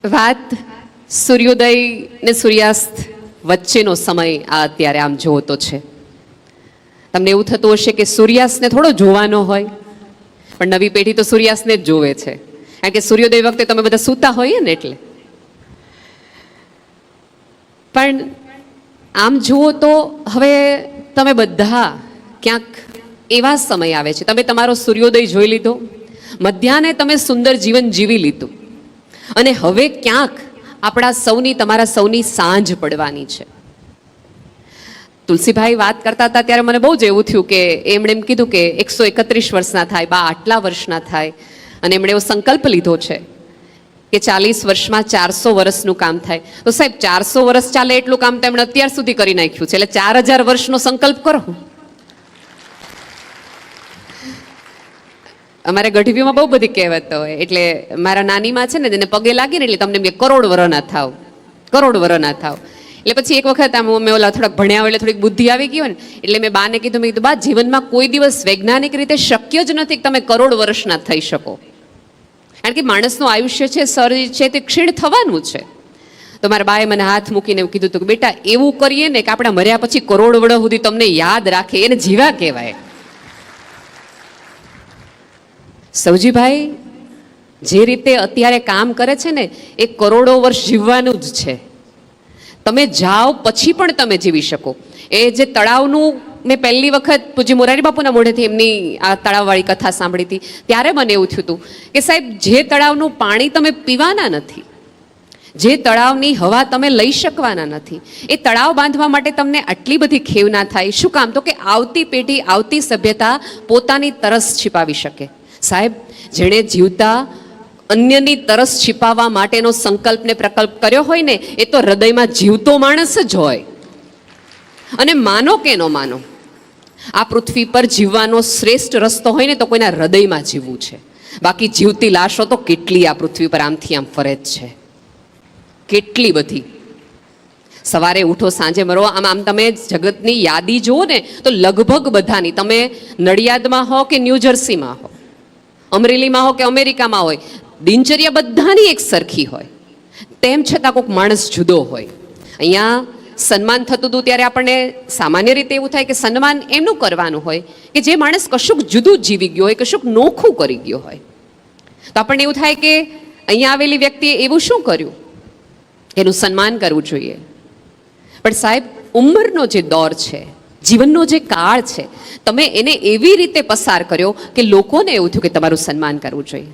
વાત સૂર્યોદય ને સૂર્યાસ્ત વચ્ચેનો સમય આ અત્યારે આમ જોતો છે. તમને એવું થતું હશે કે સૂર્યાસ્તને થોડો જોવાનો હોય, પણ નવી પેઢી તો સૂર્યાસ્તને જ જોવે છે, કારણ કે સૂર્યોદય વખતે તમે બધા સૂતા હોઈએ ને એટલે. પણ આમ જુઓ તો હવે તમે બધા ક્યાંક એવા સમય આવે છે, તમે તમારો સૂર્યોદય જોઈ લીધો, મધ્યાહને તમે સુંદર જીવન જીવી લીધું, અને હવે ક્યાંક આપણા સૌની, તમારા સૌની સાંજ પડવાની છે. તુલસીભાઈ વાત કરતા હતા ત્યારે મને બહુ જ એવું થયું કે એમણે એમ કીધું કે 131 વર્ષના થાય, બા આટલા વર્ષના થાય, અને એમણે એવો સંકલ્પ લીધો છે કે 40 વર્ષમાં 400 વર્ષનું કામ થાય. તો સાહેબ 400 વર્ષ ચાલે એટલું કામ તો એમણે અત્યાર સુધી કરી નાખ્યું છે, એટલે 4000 વર્ષનો સંકલ્પ કરો. અમારે ગઢવીમાં બહુ બધી કહેવતો હોય, એટલે મારા નાનીમાં છે ને તેને પગે લાગી ને એટલે તમને એમ કે કરોડ વરના થાવ, કરોડ વરના થાવ. એટલે પછી એક વખત આમ મેં ઓલા થોડાક ભણ્યા હોય એટલે થોડીક બુદ્ધિ આવી ગઈ હોય ને, એટલે મેં બાને કીધું, મેં કીધું બા જીવનમાં કોઈ દિવસ વૈજ્ઞાનિક રીતે શક્ય જ નથી કે તમે કરોડ વર્ષના થઈ શકો, કારણ કે માણસનું આયુષ્ય છે, શરીર છે, તે ક્ષીણ થવાનું છે. તો મારા બાએ મને હાથ મૂકીને એવું કીધું હતું કે બેટા એવું કરીએ ને કે આપણે મર્યા પછી કરોડ વર્ષ સુધી તમને યાદ રાખે, એને જીવા કહેવાય. સૌજીભાઈ જે રીતે અત્યારે કામ કરે છે ને એ કરોડો વર્ષ જીવવાનું જ છે. તમે જાઓ પછી પણ તમે જીવી શકો. એ જે તળાવનું મેં પહેલી વખત પૂજ્ય મોરારી બાપુના મોઢેથી એમની આ તળાવવાળી કથા સાંભળી હતી ત્યારે મને એવું થયું હતું કે સાહેબ જે તળાવનું પાણી તમે પીવાના નથી, જે તળાવની હવા તમે લઈ શકવાના નથી, એ તળાવ બાંધવા માટે તમને આટલી બધી ખેવ ના થાય. શું કામ? તો કે આવતી પેઢી, આવતી સભ્યતા પોતાની તરસ छिपाવી શકે. સાહેબ જેણે જીવતા અન્યની તરસ छिपाવવા માટેનો સંકલ્પ ને પ્રકલ્પ કર્યો હોય ને એ તો હૃદયમાં જીવતો માણસ જ હોય. અને માનો કે ન માનો, આ પૃથ્વી પર જીવવાનો શ્રેષ્ઠ રસ્તો હોય ને તો કોઈના હૃદયમાં જીવવું છે. બાકી જીવતી લાશો તો કેટલી આ પૃથ્વી પર આમથી આમ ફરે જ છે, કેટલી બધી. સવારે ઉઠો, સાંજે મરો, આમ તમે જગતની યાદી જુઓ ને તો લગભગ બધાની, તમે નડિયાદમાં હો કે ન્યૂ જર્સીમાં હો, અમરેલીમાં હો કે અમેરિકામાં હોય, દિનચર્યા બધાની એક સરખી હોય, તેમ છતાં કોઈક માણસ જુદો હોય. અહીંયા સન્માન થતું હતું ત્યારે આપણને સામાન્ય રીતે એવું થાય કે સન્માન એમનું કરવાનું હોય કે જે માણસ કશુંક જુદું જીવી ગયો હોય, કશુંક નોખું કરી ગયો હોય. તો આપણને એવું થાય કે અહીંયા આવેલી વ્યક્તિએ એવું શું કર્યું, એનું સન્માન કરવું જોઈએ. પણ સાહેબ ઉંમરનો જે દોર છે, જીવનનો જે કાળ છે, તમે એને એવી રીતે પસાર કર્યો કે લોકોને એવું થયું કે તમારું સન્માન કરવું જોઈએ.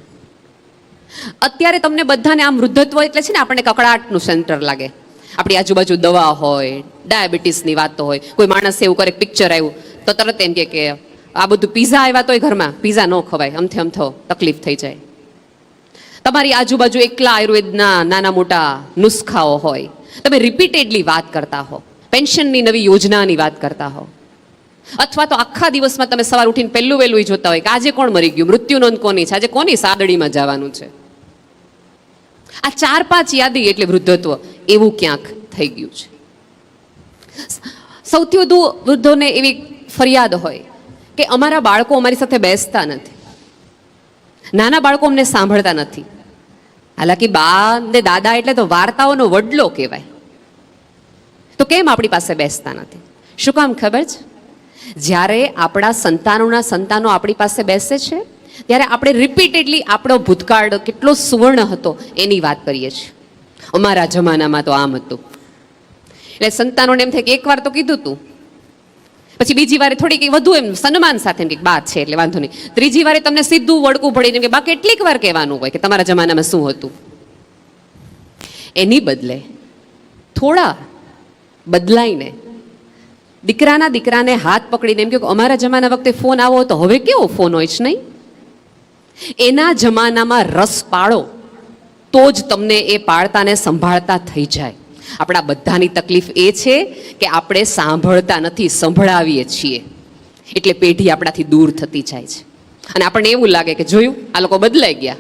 અત્યારે તમને બધાને આમ વૃદ્ધત્વ એટલે છે ને આપણને કકડાટનું સેન્ટર લાગે. આપણી આજુબાજુ દવા હોય, ડાયાબિટીસની વાતો હોય, કોઈ માણસ એવું કરે, પિક્ચર આવ્યું તો તરત એમ કે આ બધું પીઝા આવ્યા તોય ઘરમાં પીઝા ન ખવાય, અમથે અમથો તકલીફ થઈ જાય. તમારી આજુબાજુ એકલા આયુર્વેદના નાના મોટા નુસ્ખાઓ હોય, તમે રિપીટેડલી વાત કરતા હો, પેન્શનની નવી યોજનાની વાત કરતા હો, અથવા તો આખા દિવસમાં તમે સવાર ઉઠીને પહેલું વહેલું જોતા હોય કે આજે કોણ મરી ગયું, મૃત્યુ નોંધ કોની છે, આજે કોની સાદડીમાં જવાનું છે. આ 4-5 યાદી એટલે વૃદ્ધત્વ એવું ક્યાંક થઈ ગયું છે. સૌથી વધુ વૃદ્ધોને એવી ફરિયાદ હોય કે અમારા બાળકો અમારી સાથે બેસતા નથી, નાના બાળકો અમને સાંભળતા નથી. હાલાકી બા ને દાદા એટલે તો વાર્તાઓનો વડલો કહેવાય, તો કેમ આપણી પાસે બેસતા નથી? શું કામ ખબર છે? જ્યારે આપણા સંતાનોના સંતાનો આપણી પાસે બેસે છે ત્યારે આપણે રિપીટેડલી આપણો ભૂતકાળ કેટલો સુવર્ણ હતો એની વાત કરીએ છીએ. અમારા જમાનામાં તો આમ હતું. એટલે સંતાનોને એમ થાય કે એકવાર તો કીધું તું, પછી બીજી વારે થોડીક વધુ એમ સન્માન સાથે એમ કે બાત છે એટલે વાંધો નહીં, ત્રીજી વારે તમને સીધું વળકું પડીને કે બા કેટલીક વાર કહેવાનું હોય કે તમારા જમાનામાં શું હતું. એની બદલે થોડા બદલાઈને દીકરાને હાથ પકડીને એમ કે અમારા જમાના વખતે ફોન આવો તો હવે કેવો ફોન હોય છે નહીં, એના જમાનામાં રસ પાડો તો જ તમને એ પાળતાને સંભાળતા થઈ જાય. આપણા બધાની તકલીફ એ છે કે આપણે સાંભળતા નથી, સંભળાવીએ છીએ, એટલે પેઢી આપણાથી દૂર થતી જાય છે. અને આપણને એવું લાગે કે જોયું આ લોકો બદલાઈ ગયા.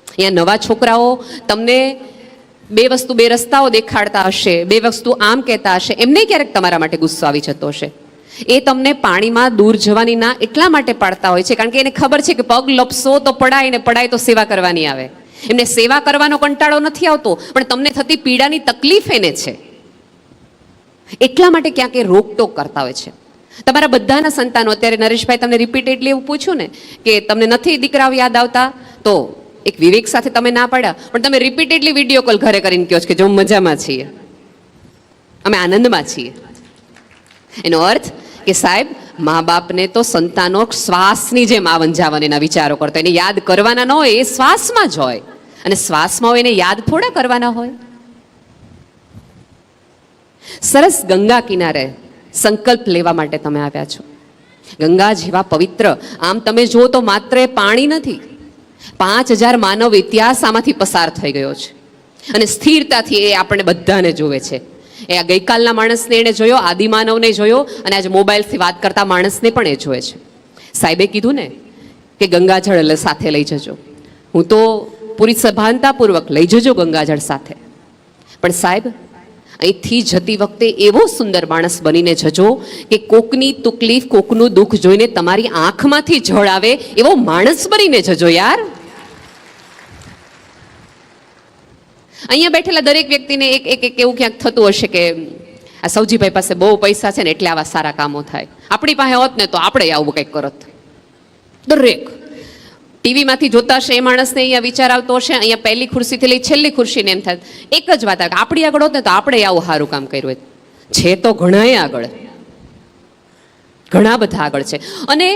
અહીંયા નવા છોકરાઓ તમને બે રસ્તાઓ દેખાડતા હશે, બે વસ્તુ આમ કહેતા હશે, એમને ક્યારેક તમારા માટે ગુસ્સો આવી જતો હશે. એ તમને પાણીમાં દૂર જવાની ના એટલા માટે પાડતા હોય છે કારણ કે એને ખબર છે કે પગ લપસો તો પડાય ને પડાય તો સેવા કરવાની આવે. એમને સેવા કરવાનો કંટાળો નથી આવતો, પણ તમને થતી પીડાની તકલીફ એને છે. એટલા માટે ક્યાંક એ રોકટોક કરતા હોય છે. તમારા બધાના સંતાનો, અત્યારે નરેશભાઈ તમને રિપીટેડલી એવું પૂછ્યું ને કે તમને નથી દીકરાઓ યાદ આવતા, તો એક વિવેક સાથે તમે ના પાડ્યા, પણ તમે રિપીટેડલી વિડીયો કોલ ઘરે કરીને કહો છો કે જો મજામાં છીએ, અમે આનંદમાં છીએ. એનો અર્થ કે સાહેબ, મા બાપને તો સંતાનો શ્વાસની જેમ આવન જાવન એના વિચારો કરતો, એને યાદ કરવાના ન હોય, એ શ્વાસમાં જ હોય, અને શ્વાસમાં હોય એને યાદ થોડા કરવાના હોય. સરસ ગંગા કિનારે સંકલ્પ લેવા માટે તમે આવ્યા છો. ગંગા જેવા પવિત્ર, આમ તમે જુઓ તો માત્ર એ પાણી નથી, 5000 માનવ ઇતિહાસ આમાંથી પસાર થઈ ગયો છે, અને સ્થિરતાથી એ આપણે બધાને જોવે છે. એ આ ગઈકાલના માણસને એણે જોયો, આદિમાનવને જોયો, અને આજે મોબાઈલથી વાત કરતા માણસને પણ એ જોવે છે. સાહેબે કીધું ને કે ગંગાજળ સાથે લઈ જજો. હું તો પૂરી સભાનતાપૂર્વક લઈ જજો ગંગાજળ સાથે, પણ સાહેબ અહીંથી જતી વખતે એવો સુંદર માણસ બનીને જજો કે કોકની તકલીફ, કોકનું દુઃખ જોઈને તમારી આંખમાંથી જળ આવે એવો માણસ બનીને જજો યાર. અહીંયા બેઠેલા દરેક વ્યક્તિને એક એવું ક્યાંક થતું હશે કે આ સૌજીભાઈ પાસે બહુ પૈસા છે ને એટલે આવા સારા કામો થાય, આપણી પાસે હોત ને તો આપણે આવું કંઈક કરત. દરેક ટીવીમાંથી જોતા હશે એ માણસને અહીંયા વિચાર આવતો હશે, અહીંયા પહેલી ખુરશીથી લઈ છેલ્લી ખુરશીને એમ થાય એક જ વાત આવે કે આપણી આગળ હોત ને તો આપણે આવું સારું કામ કર્યું હોય. છે તો ઘણાય આગળ, ઘણા બધા આગળ છે. અને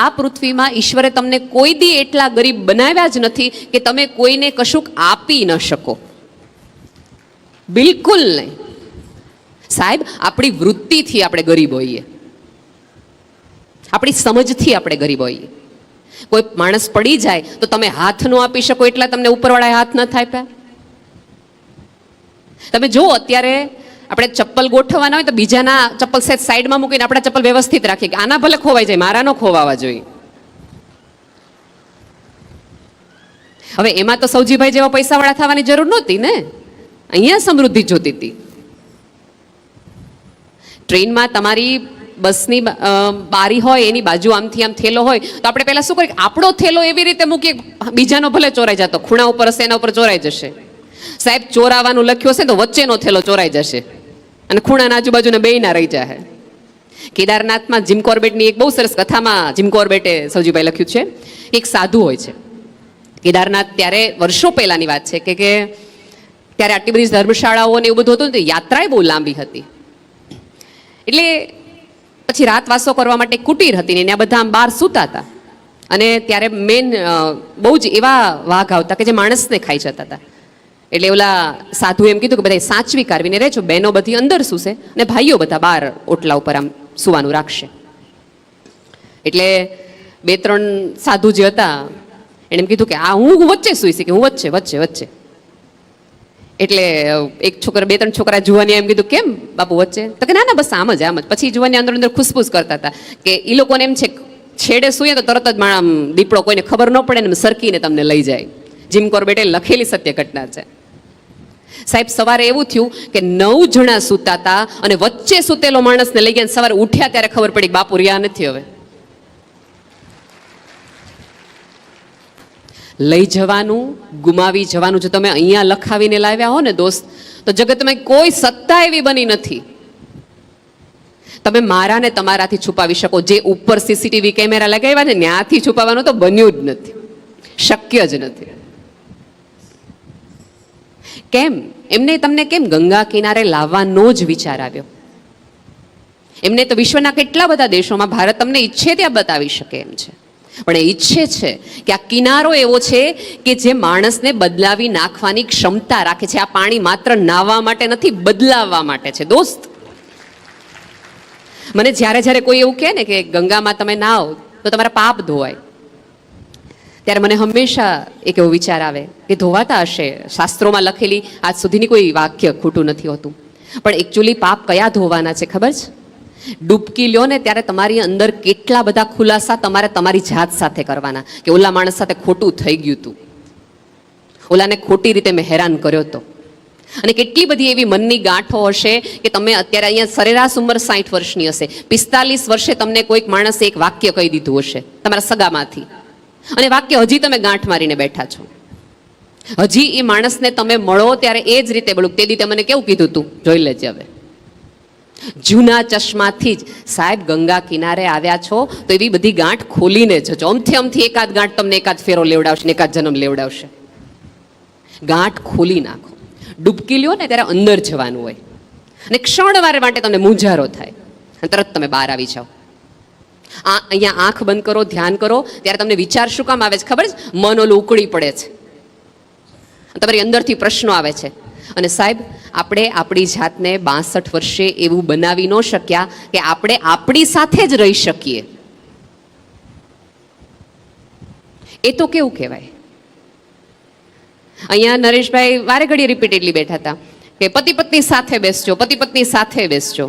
આ પૃથ્વીમાં ઈશ્વરે તમને કોઈ દી એટલા ગરીબ બનાવ્યા જ નથી કે તમે કોઈને કશુંક આપી ન શકો. બિલકુલ નહીં સાહેબ. આપણી વૃત્તિથી આપણે ગરીબ હોઈએ, આપણી સમજથી આપણે ગરીબ હોઈએ. કોઈ માણસ પડી જાય તો તમે હાથ ન આપી શકો એટલા તમને ઉપરવાળા હાથ ન થાય. તમે જો અત્યારે આપણે ચપ્પલ ગોઠવવાના હોય તો બીજાના ચપ્પલ સેટ સાઈડમાં મૂકીને આપણા ચપ્પલ વ્યવસ્થિત રાખીએ કે આના ભલે ખોવાઈ જાય, મારા ન ખોવાવા જોઈએ. હવે એમાં તો સૌજીભાઈ જેવા પૈસાવાળા થવાની જરૂર નહોતી ને, અહીંયા સમૃદ્ધિ જોતી હતી. ટ્રેનમાં તમારી બસની બારી હોય, એની બાજુ આમથી આમ થેલો હોય તો આપણે પહેલાં શું કરીએ, આપણો થેલો એવી રીતે મૂકીએ બીજાનો ભલે ચોરાઈ જતો, ખૂણા ઉપર હશે એના ઉપર ચોરાઈ જશે. સાહેબ ચોરાવાનું લખ્યું હશે તો વચ્ચેનો થેલો ચોરાઈ જશે અને ખૂણાના આજુબાજુને બેયના રહી જાય. કેદારનાથમાં જીમ કોર્બેટની એક બહુ સરસ કથામાં જીમ કોર્બેટે સૌજીભાઈ લખ્યું છે, એક સાધુ હોય છે કેદારનાથ. ત્યારે વર્ષો પહેલાંની વાત છે કે ત્યારે આટલી બધી ધર્મશાળાઓ ને એવું બધું હતું ને, યાત્રાએ બહુ લાંબી હતી. એટલે પછી રાતવાસો કરવા માટે કુટીર હતી ને આ બધા આમ બહાર સૂતા હતા, અને ત્યારે મેન બહુ જ એવા વાઘ આવતા કે જે માણસને ખાઈ જતા હતા. એટલે ઓલા સાધુ એમ કીધું કે બધા સાચવી કાઢવીને રહેજો, બહેનો બધી અંદર સૂશે અને ભાઈઓ બધા બહાર ઓટલા ઉપર આમ સુવાનું રાખશે. એટલે 2-3 સાધુ જે હતા એણે એમ કીધું કે આ હું વચ્ચે સૂઈશ, કે હું વચ્ચે વચ્ચે વચ્ચે. એટલે એક છોકરા 2-3 છોકરા જુવાની એમ કીધું કેમ બાપુ વચ્ચે, તો કે ના ના બસ આમ જ આમ જ. પછી જુવાની અંદર અંદર ખુશફુસ કરતા હતા કે એ લોકોને એમ છે છેડે સૂઈએ તો તરત જ દીપડો કોઈને ખબર ન પડે ને સરકીને તમને લઈ જાય. જીમ કોર્બેટે લખેલી સત્ય ઘટના છે. સાહેબ સવારે એવું થયું કે 9 જણા સૂતા હતા અને વચ્ચે સૂતેલો માણસને લઈ ગયા. સવારે ઉઠ્યા ત્યારે ખબર પડી કે બાપુ રહ્યા નથી. હવે લઈ જવાનું, ગુમાવી જવાનું જો તમે અહીંયા લખાવીને લાવ્યા હો ને દોસ્ત, તો જગતમાં કોઈ સત્તા એવી બની નથી તમે મારાને તમારાથી છુપાવી શકો. જે ઉપર સીસીટીવી કેમેરા લગાવ્યા ને ત્યાંથી છુપાવવાનું તો બન્યું જ નથી, શક્ય જ નથી. કેમ એમને તમને કેમ ગંગા કિનારે લાવવાનો જ વિચાર આવ્યો? એમને તો વિશ્વના કેટલા બધા દેશોમાં ભારત તમને ઈચ્છે ત્યાં બતાવી શકે એમ છે, પણ એ ઈચ્છે છે કે આ કિનારો એવો છે કે જે માણસને બદલાવી નાખવાની ક્ષમતા રાખે છે. આ પાણી માત્ર નાહવા માટે નથી, બદલાવવા માટે છે દોસ્ત. મને જ્યારે જ્યારે કોઈ એવું કહે ને કે ગંગામાં તમે નાહો તો તમારા પાપ ધોવાય, ત્યારે મને હંમેશા એક એવો વિચાર આવે કે ધોવાતા હશે, શાસ્ત્રોમાં લખેલી આજ સુધીની કોઈ વાક્ય ખોટું નથી હોતું, પણ એકચ્યુઅલી પાપ કયા ધોવાના છે ખબર છે? ડૂબકી લ્યો ને ત્યારે તમારી અંદર કેટલા બધા ખુલાસા તમારે તમારી જાત સાથે કરવાના કે ઓલા માણસ સાથે ખોટું થઈ ગયું હતું, ઓલાને ખોટી રીતે મેં હેરાન કર્યો હતો. અને કેટલી બધી એવી મનની ગાંઠો હશે કે તમે અત્યારે અહીંયા સરેરાશ ઉંમર 60 વર્ષની હશે, 45 વર્ષે તમને કોઈક માણસે એક વાક્ય કહી દીધું હશે તમારા સગામાંથી, અને વાક્ય હજી તમે ગાંઠ મારીને બેઠા છો. હજી એ માણસને તમે મળો ત્યારે એ જ રીતે બોલું, તે દી મને કેવું કીધું તું, જોઈ લેજે હવે. જૂના ચશ્માથી જ, સાહેબ ગંગા કિનારે આવ્યા છો તો એવી બધી ગાંઠ ખોલીને જજો. અમથી એકાદ ગાંઠ તમને એકાદ ફેરો લેવડાવશે ને એકાદ જન્મ લેવડાવશે. ગાંઠ ખોલી નાખો. ડૂબકી લ્યો ને ત્યારે અંદર જવાનું હોય અને ક્ષણવાર માટે તમને મૂંઝારો થાય અને તરત તમે બહાર આવી જાઓ. અહીંયા આંખ બંધ કરો, ધ્યાન કરો, ત્યારે તમને વિચાર શું કામ આવે છે ખબર છે? મન ઓલું ઉકળી પડે છે, તમારી અંદરથી પ્રશ્નો આવે છે. અને સાહેબ આપણે આપણી જાતને 62 વર્ષે એવું બનાવી ન શક્યા કે આપણે આપણી સાથે જ રહી શકીએ. એ તો કેવું કહેવાય? અહીંયા નરેશભાઈ વારે ઘડીએ રિપીટેડલી બેઠા હતા કે પતિ પત્ની સાથે બેસજો, પતિ પત્ની સાથે બેસજો.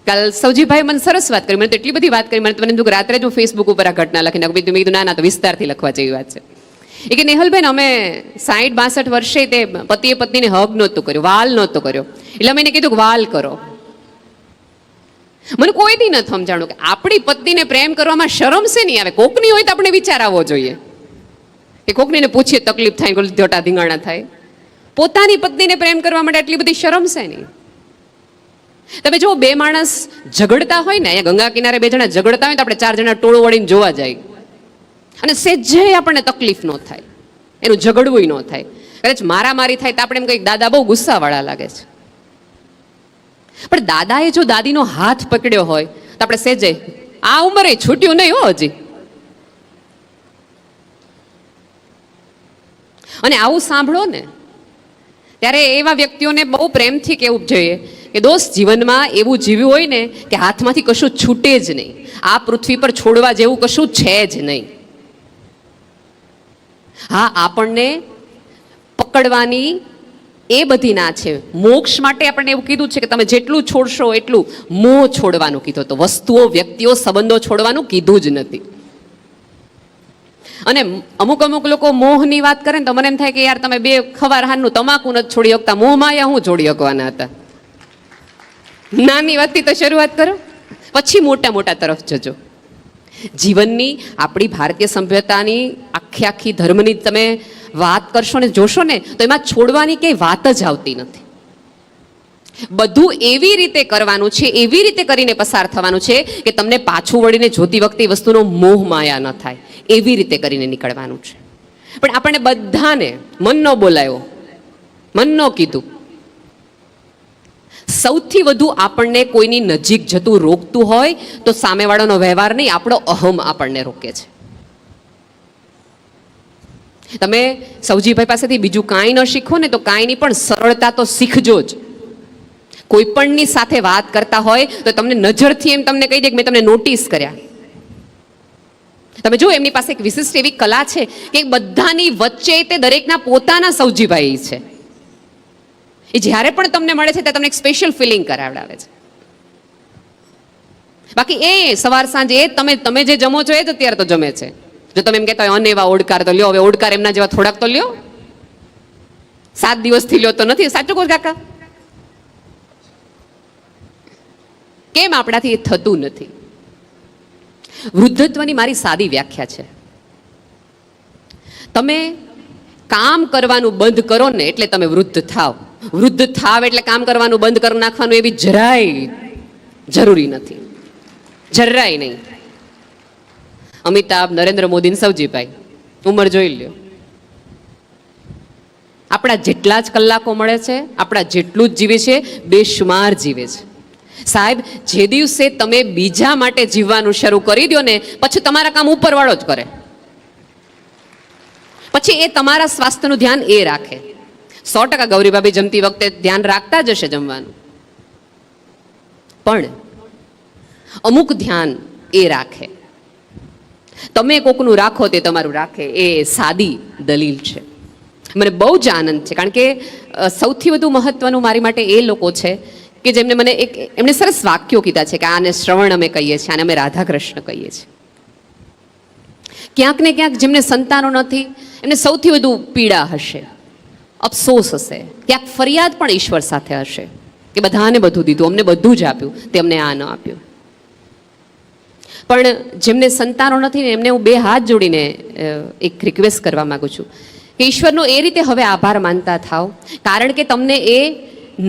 કાલ સૌજીભાઈ મને સરસ વાત કરી, મને તો એટલી બધી વાત કરી, મને એમ થયું રાત્રે જ હું ફેસબુક ઉપર આ ઘટના લખી નાખું. મેં કીધું ના તો વિસ્તારથી લખવા જેવી વાત છે. એ કે નેહલબેન અમે 60-62 વર્ષે તે પતિએ પત્નીને હગ નહોતું કર્યું, વાલ નહોતો કર્યો, એટલે અમે એને કીધું કે વાલ કરો. મને કોઈ દી નથી સમજાણું કે આપણી પત્નીને પ્રેમ કરવામાં શરમ છે નહીં આવે. કોકની હોય તો આપણે વિચાર આવવો જોઈએ કે કોકનીને પૂછીએ તકલીફ થાય, કોઈ ધોટા ધીંગાણા થાય. પોતાની પત્નીને પ્રેમ કરવા માટે આટલી બધી શરમ છે નહીં. તમે જો બે માણસ ઝઘડતા હોય ને, અહીંયા ગંગા કિનારે 2 જણા ઝઘડતા હોય તો આપણે 4 જણા ટોળું વળીને જોવા જાય અને સેજે આપણને તકલીફ ન થાય, એનું ઝઘડવું ન થાય. કદાચ મારામારી થાય તો આપણે એમ કહીએ દાદા બહુ ગુસ્સાવાળા લાગે છે. પણ દાદાએ જો દાદીનો હાથ પકડ્યો હોય તો આપણે સેજે આ ઉંમરે છૂટ્યું નહીં હો હજી. અને આવું સાંભળો ને ત્યારે એવા વ્યક્તિઓને બહુ પ્રેમથી કહેવું જોઈએ કે દોસ્ત જીવનમાં એવું જીવ્યું હોય ને કે હાથમાંથી કશું છૂટે જ નહીં. આ પૃથ્વી પર છોડવા જેવું કશું છે જ નહીં. હા, આપણને પકડવાની એ બધી ના છે. મોક્ષ માટે આપણને એવું કીધું છે કે તમે જેટલું છોડશો એટલું. મોહ છોડવાનું કીધું તો વસ્તુઓ, વ્યક્તિઓ, સંબંધો છોડવાનું કીધું જ નથી. અને અમુક લોકો મોહની વાત કરે ને તો મને એમ થાય કે યાર તમે 2 ખવાર હારનું તમાકુ નથી છોડી શકતા, મોહમાં યા હું છોડી શકવાના હતા. નાની વાતથી તો શરૂઆત કરો, પછી મોટા તરફ જજો. જીવનની આપણી ભારતીય સભ્યતાની આખી ધર્મની તમે વાત કરશો ને જોશો ને તો એમાં છોડવાની કંઈ વાત જ આવતી નથી. બધું એવી રીતે કરવાનું છે, એવી રીતે કરીને પસાર થવાનું છે કે તમને પાછું વળીને જોતી વખતે એ વસ્તુનો મોહ માયા ન થાય. એવી રીતે કરીને નીકળવાનું છે. પણ આપણને બધાને મન ન બોલાયો, મન ન કીધું. સૌથી વધુ આપણને કોઈની નજીક જતું રોકતું હોય તો સામેવાળાનો વ્યવહાર નહીં, આપણો અહમ આપણને રોકે છે. તમે સૌજીભાઈ પાસેથી બીજું કાંઈ ન શીખો ને તો કાંઈ નહીં, પણ સરળતા તો શીખજો જ. કોઈ પણની સાથે વાત કરતા હોય તો તમને નજરથી એમ તમને કહી દે કે મેં તમને નોટિસ કર્યા. તમે જો એમની પાસે એક વિશિષ્ટ એવી કલા છે કે બધાની વચ્ચે તે દરેકના પોતાના સૌજીભાઈ છે. એ જ્યારે પણ તમને મળે છે ત્યારે તમને એક સ્પેશિયલ ફિલિંગ કરાવડાવે છે. બાકી એ સવાર સાંજ એ તમે જે જમો છો એ જ અત્યારે તો જમે છે. જો તમે એમ કહેતા હોય અનેવા ઓડકાર તો લ્યો, હવે ઓડકાર એમના જેવા થોડાક તો લ્યો. 7 દિવસથી લ્યો તો નથી. સાચું કહો કાકા? કેમ આપણાથી એ થતું નથી? વૃદ્ધત્વની મારી સાદી વ્યાખ્યા છે, તમે કામ કરવાનું બંધ કરો ને એટલે તમે વૃદ્ધ થાવ. વૃદ્ધ થાવ એટલે કામ કરવાનું બંધ કરી નાખવાનું એવી જરાય જરૂરી નથી, જરાય નહીં. અમિતાભ, નરેન્દ્ર મોદી, સૌજીભાઈ ઉંમર જોઈ લ્યો. આપણા જેટલા જ કલાકો મળે છે, આપણા જેટલું જ જીવે છે, બેશુમાર જીવે છે. સાહેબ જે દિવસે તમે બીજા માટે જીવવાનું શરૂ કરી દો ને પછી તમારા કામ ઉપરવાળો જ કરે. પછી એ તમારા સ્વાસ્થ્યનું ધ્યાન એ રાખે. 100% ગૌરીભાભી જમતી વખતે ધ્યાન રાખતા જ હશે જમવાનું, પણ અમુક ધ્યાન એ રાખે. તમે કોકનું રાખો તે તમારું રાખે, એ સાદી દલીલ છે. મને બહુ જ આનંદ છે, કારણ કે સૌથી વધુ મહત્વનું મારી માટે એ લોકો છે કે જેમને મને એમણે સરસ વાક્યો કીધા છે કે આને શ્રવણ અમે કહીએ છીએ, આને અમે રાધા કૃષ્ણ કહીએ છીએ. ક્યાંક ને ક્યાંક જેમને સંતાનો નથી એમને સૌથી વધુ પીડા હશે, અફસોસ હશે, ક્યાંક ફરિયાદ પણ ઈશ્વર સાથે હશે કે બધાને બધું દીધું, અમને બધું જ આપ્યું, તેમને આ ન આપ્યું. પણ જેમને સંતાનો નથી ને એમને હું 2 હાથ જોડીને એક રિક્વેસ્ટ કરવા માગું છું કે ઈશ્વરનો એ રીતે હવે આભાર માનતા થાવ, કારણ કે તમને એ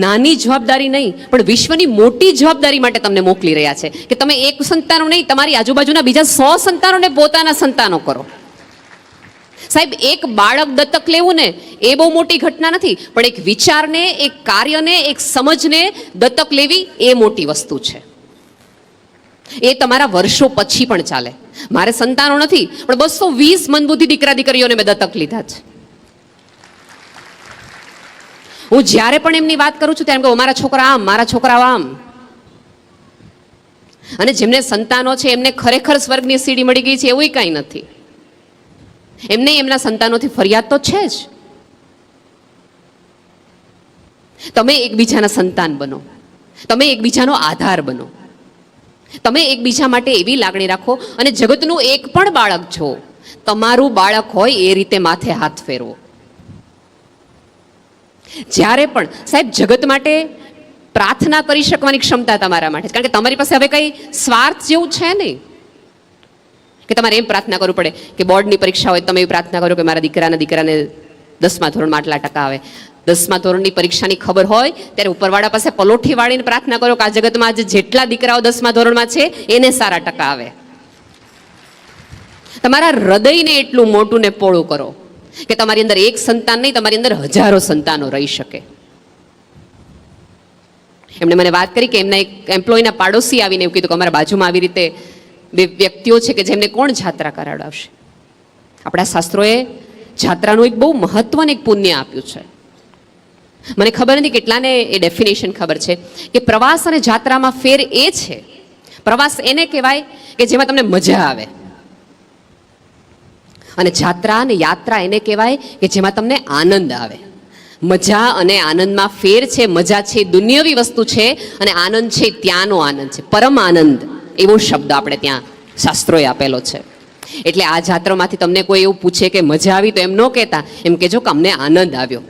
નાની જવાબદારી નહીં પણ વિશ્વની મોટી જવાબદારી માટે તમને મોકલી રહ્યા છે કે તમે એક સંતાનો નહીં, તમારી આજુબાજુના બીજા 100 સંતાનોને પોતાના સંતાનો કરો. સાહેબ, એક બાળક દત્તક લેવું ને એ બહુ મોટી ઘટના નથી, પણ એક વિચારને, એક કાર્યને, એક સમજને દત્તક લેવી એ મોટી વસ્તુ છે. એ તમારા વર્ષો પછી પણ ચાલે. મારે સંતાનો નથી, પણ 220 મંદબુદ્ધિ દીકરા દીકરીઓને મેં દત્તક લીધા છે. હું જ્યારે પણ એમની વાત કરું છું ત્યારે મારા છોકરા આમ, મારા છોકરાઓ આમ. અને જેમને સંતાનો છે એમને ખરેખર સ્વર્ગની સીડી મળી ગઈ છે એવું કાંઈ નથી. એમને એમના સંતાનોથી ફરિયાદ તો છે જ. તમે એકબીજાના સંતાન બનો, તમે એકબીજાનો આધાર બનો, તમે એકબીજા માટે એવી લાગણી રાખો, અને જગતનું એક પણ બાળક છો, તમારું બાળક હોય એ રીતે માથે હાથ ફેરવો. જ્યારે પણ સાહેબ જગત માટે પ્રાર્થના કરી શકવાની ક્ષમતા તમારા માટે, કારણ કે તમારી પાસે હવે કંઈ સ્વાર્થ જેવું છે નહીં કે તમારે એમ પ્રાર્થના કરવું પડે કે બોર્ડની પરીક્ષા હોય તમે એવી પ્રાર્થના કરો કે મારા દીકરાને 10મા ધોરણમાં આટલા ટકા આવે. 10મા ધોરણની પરીક્ષાની ખબર હોય ત્યારે ઉપરવાળા પાસે પલોઠી વાળીને પ્રાર્થના કરો કે આ જગતમાં આજે જેટલા દીકરાઓ 10મા ધોરણમાં છે એને સારા ટકા આવે. તમારા હૃદયને એટલું મોટું ને પોળું કરો કે તમારી અંદર એક સંતાન નહીં, તમારી અંદર હજારો સંતાનો રહી શકે. એમણે મને વાત કરી કે એમના એક એમ્પ્લોયના પાડોશી આવીને એવું કીધું કે અમારા બાજુમાં આવી રીતે 2 વ્યક્તિઓ છે કે જેમને કોણ જાત્રા કરાવડાવશે. આપણા શાસ્ત્રોએ જાત્રાનું એક બહુ મહત્વનું એક પુણ્ય આપ્યું છે. મને ખબર નથી કેટલાને એ ડેફિનેશન ખબર છે કે પ્રવાસ અને જાત્રામાં ફેર એ છે, પ્રવાસ એને કહેવાય કે જેમાં તમને મજા આવે, અને જાત્રા અને યાત્રા એને કહેવાય કે જેમાં તમને આનંદ આવે. મજા અને આનંદમાં ફેર છે. મજા છે દુનિયાવી વસ્તુ છે, અને આનંદ છે ત્યાંનો આનંદ છે, પરમ આનંદ એવો શબ્દ આપણે ત્યાં શાસ્ત્રોએ આપેલો છે. એટલે આ જાત્રામાંથી તમને કોઈ એવું પૂછે કે મજા આવી તો એમ ન કહેતા, એમ કહેજો કે અમને આનંદ આવ્યો.